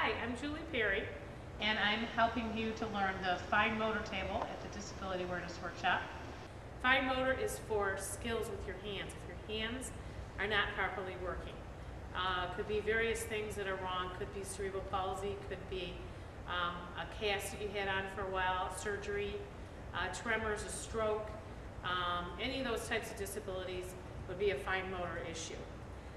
Hi, I'm Julie Perry, and I'm helping you to learn the fine motor table at the Disability Awareness Workshop. Fine motor is for skills with your hands. If your hands are not properly working. Could be various things that are wrong. Could be cerebral palsy, could be a cast that you had on for a while, surgery, tremors, a stroke. Any of those types of disabilities would be a fine motor issue.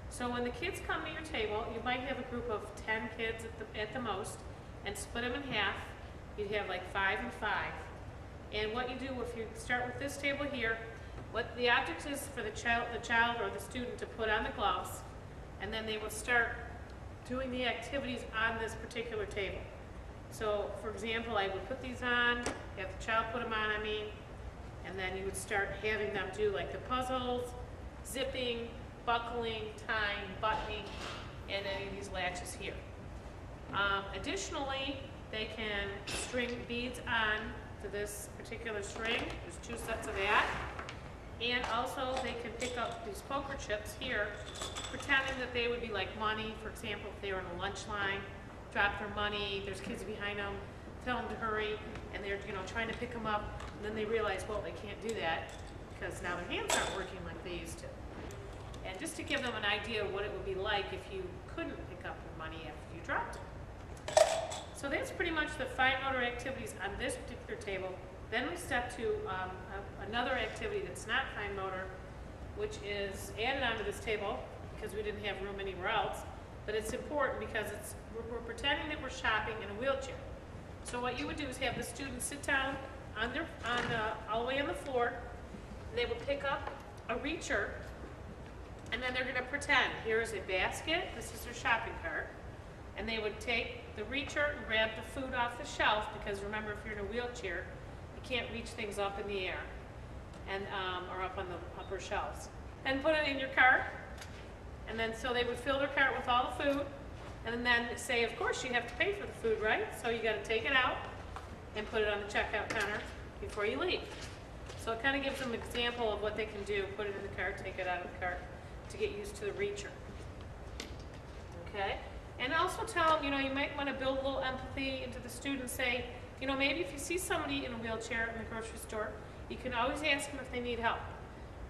So when the kids come to your table, you might have a group of 10 kids at the most, and split them in half. You'd have like 5 and 5. And what you do, if you start with this table here, what the object is for the child or the student to put on the gloves, and then they will start doing the activities on this particular table. So, for example, I would put these on, have the child put them on, and then you would start having them do like the puzzles, zipping, buckling, tying, buttoning, and any of these latches here. Additionally, they can string beads on to this particular string. There's 2 sets of that. And also they can pick up these poker chips here, pretending that they would be like money. For example, if they were in a lunch line, drop their money, there's kids behind them, tell them to hurry, and they're trying to pick them up, and then they realize, well, they can't do that because now their hands aren't working like they used to. And just to give them an idea of what it would be like if you couldn't pick up your money after you dropped it. So that's pretty much the fine motor activities on this particular table. Then we step to another activity that's not fine motor, which is added onto this table because we didn't have room anywhere else. But it's important because we're pretending that we're shopping in a wheelchair. So what you would do is have the students sit down all the way on the floor, and they will pick up a reacher, and then they're going to pretend here's a basket, this is their shopping cart, and they would take the reacher and grab the food off the shelf, because remember, if you're in a wheelchair, you can't reach things up in the air and or up on the upper shelves. And put it in your cart, and then so they would fill their cart with all the food, and then say, of course, you have to pay for the food, right? So you got to take it out and put it on the checkout counter before you leave. So it kind of gives them an example of what they can do, put it in the cart, take it out of the cart, to get used to the reacher. Okay? And also tell them, you might want to build a little empathy into the student. Say, maybe if you see somebody in a wheelchair in the grocery store, you can always ask them if they need help.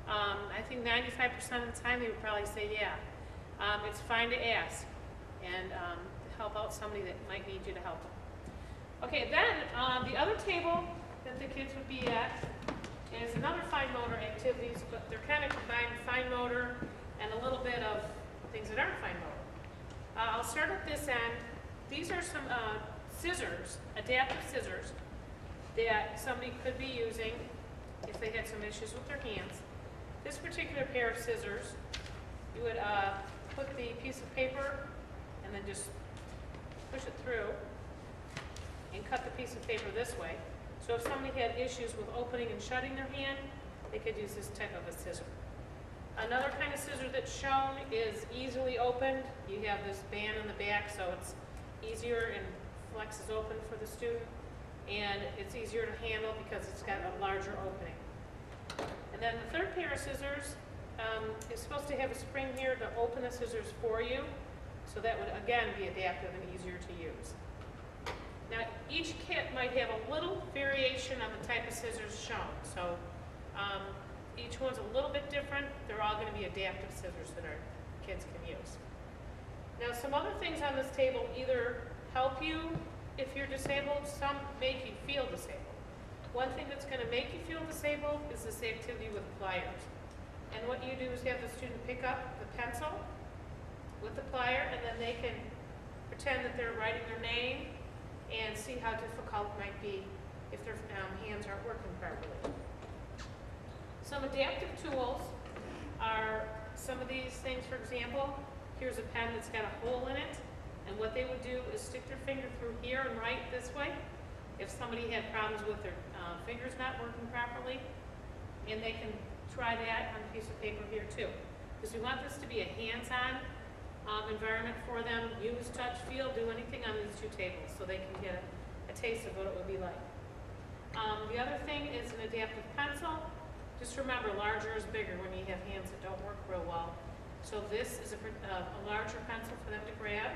I think 95% of the time they would probably say, yeah. It's fine to ask and help out somebody that might need you to help them. Okay, then the other table that the kids would be at is another fine motor activities, but they're kind of combined fine motor and a little bit of things that aren't fine motor. I'll start at this end. These are some scissors, adaptive scissors, that somebody could be using if they had some issues with their hands. This particular pair of scissors, you would put the piece of paper and then just push it through and cut the piece of paper this way. So if somebody had issues with opening and shutting their hand, they could use this type of a scissor. Another kind of scissor that's shown is easily opened. You have this band in the back, so it's easier and flexes open for the student. And it's easier to handle because it's got a larger opening. And then the third pair of scissors is supposed to have a spring here to open the scissors for you. So that would, again, be adaptive and easier to use. Now, each kit might have a little variation on the type of scissors shown. So each one's a little bit different. They're all going to be adaptive scissors that our kids can use. Now, some other things on this table either help you if you're disabled, some make you feel disabled. One thing that's going to make you feel disabled is this activity with pliers. And what you do is have the student pick up the pencil with the plier, and then they can pretend that they're writing their name and see how difficult it might be if their hands aren't working properly. Some adaptive tools are some of these things. For example, here's a pen that's got a hole in it, and what they would do is stick their finger through here and write this way if somebody had problems with their fingers not working properly, and they can try that on a piece of paper here too, because we want this to be a hands-on environment for them. Use, touch, feel, do anything on these 2 tables so they can get a taste of what it would be like. The other thing is an adaptive pencil. Just remember, larger is bigger when you have hands that don't work real well. So this is a larger pencil for them to grab.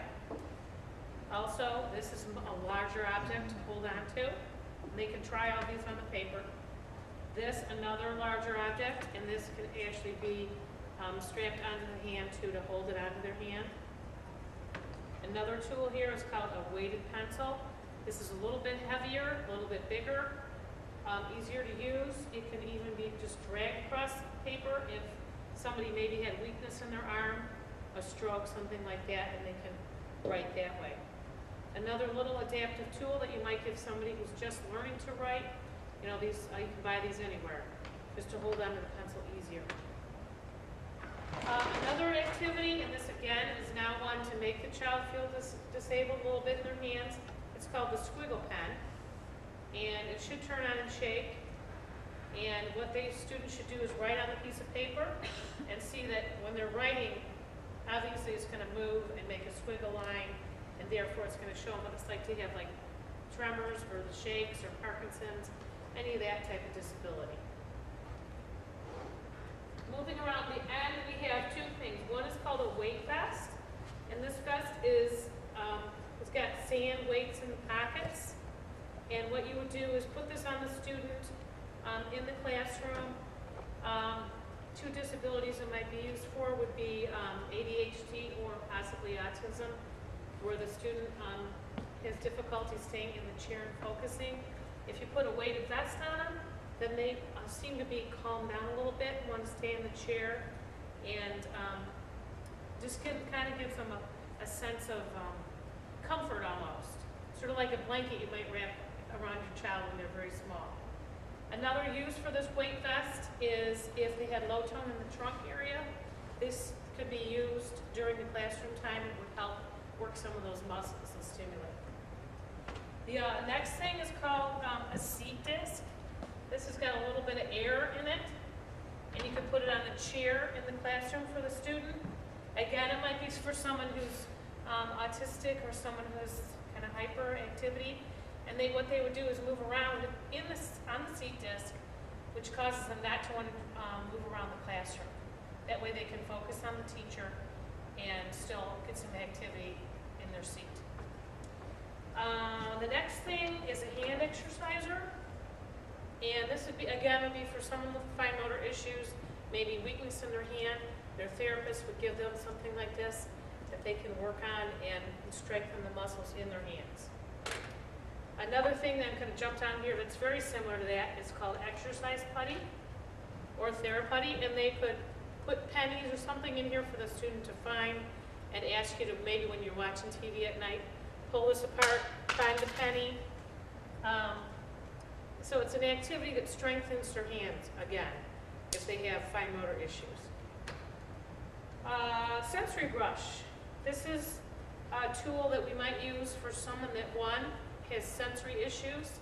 Also, this is a larger object to hold on to. They can try all these on the paper. This, another larger object, and this can actually be strapped onto the hand too to hold it onto their hand. Another tool here is called a weighted pencil. This is a little bit heavier, a little bit bigger, easier to use. It can even be just dragged across paper if somebody maybe had weakness in their arm, a stroke, something like that, and they can write that way. Another little adaptive tool that you might give somebody who's just learning to write, you know, these you can buy these anywhere, just to hold onto the pencil easier. Another activity, and this again is now one to make the child feel disabled a little bit in their hands. It's called the squiggle pen, and it should turn on and shake. And what the students should do is write on a piece of paper and see that when they're writing, obviously it's going to move and make a squiggle line, and therefore it's going to show them what it's like to have like tremors or the shakes or Parkinson's, any of that type of disability. Moving around the end, we have two things. One is called a weight vest, and this vest is it's got sand weights in the pockets. And what you would do is put this on the student in the classroom. Two disabilities it might be used for would be ADHD or possibly autism, where the student has difficulty staying in the chair and focusing. If you put a weighted vest on them, then they seem to be calmed down a little bit, want to stay in the chair, and just kind of gives them a sense of comfort almost. Sort of like a blanket you might wrap around your child when they're very small. Another use for this weight vest is if they had low tone in the trunk area, this could be used during the classroom time. It would help work some of those muscles and stimulate. The next thing is called a seat disc. This has got a little bit of air in it, and you can put it on the chair in the classroom for the student. Again, it might be for someone who's autistic or someone who's kind of hyperactivity, and what they would do is move around on the seat disc, which causes them not to want to move around the classroom. That way they can focus on the teacher and still get some activity in their seat. The next thing is a hand exerciser. And this would be, again, would be for someone with fine motor issues, maybe weakness in their hand. Their therapist would give them something like this that they can work on and strengthen the muscles in their hands. Another thing that I'm going to jump down here that's very similar to that is called exercise putty or Theraputty, and they could put pennies or something in here for the student to find and ask you to, maybe when you're watching TV at night, pull this apart, find the penny. So it's an activity that strengthens their hands, again, if they have fine motor issues. Sensory brush. This is a tool that we might use for someone that, one, has sensory issues.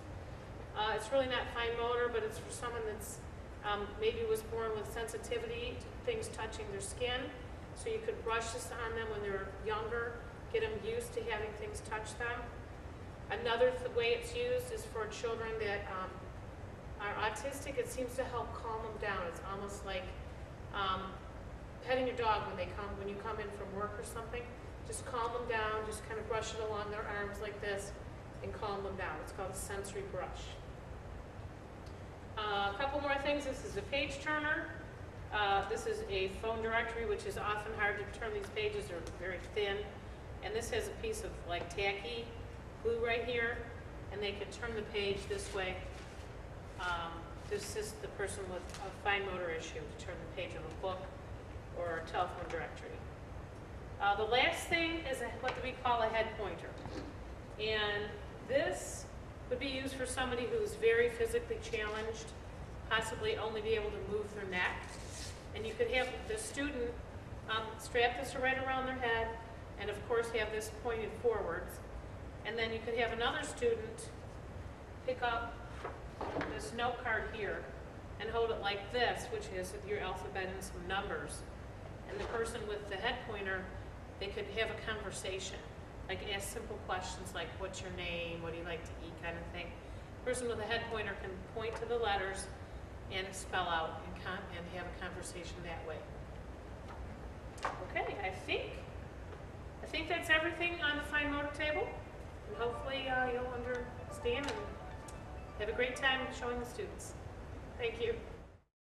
It's really not fine motor, but it's for someone that's maybe was born with sensitivity to things touching their skin. So you could brush this on them when they're younger, get them used to having things touch them. Another way it's used is for children that are autistic. It seems to help calm them down. It's almost like petting your dog when you come in from work or something. Just calm them down, just kind of brush it along their arms like this and calm them down. It's called a sensory brush. A couple more things. This is a page turner. This is a phone directory, which is often hard to turn. These pages are very thin. And this has a piece of like tacky glue right here, and they can turn the page this way to assist the person with a fine motor issue to turn the page of a book or a telephone directory. The last thing is what we call a head pointer. And this would be used for somebody who's very physically challenged, possibly only be able to move their neck. And you could have the student strap this right around their head, and of course have this pointed forwards. And then you could have another student pick up this note card here and hold it like this, which is your alphabet and some numbers. And the person with the head pointer, they could have a conversation, like ask simple questions like, what's your name, what do you like to eat, kind of thing. The person with a head pointer can point to the letters and spell out and have a conversation that way. Okay, I think think that's everything on the Fine Motor table. And hopefully you'll understand and have a great time showing the students. Thank you.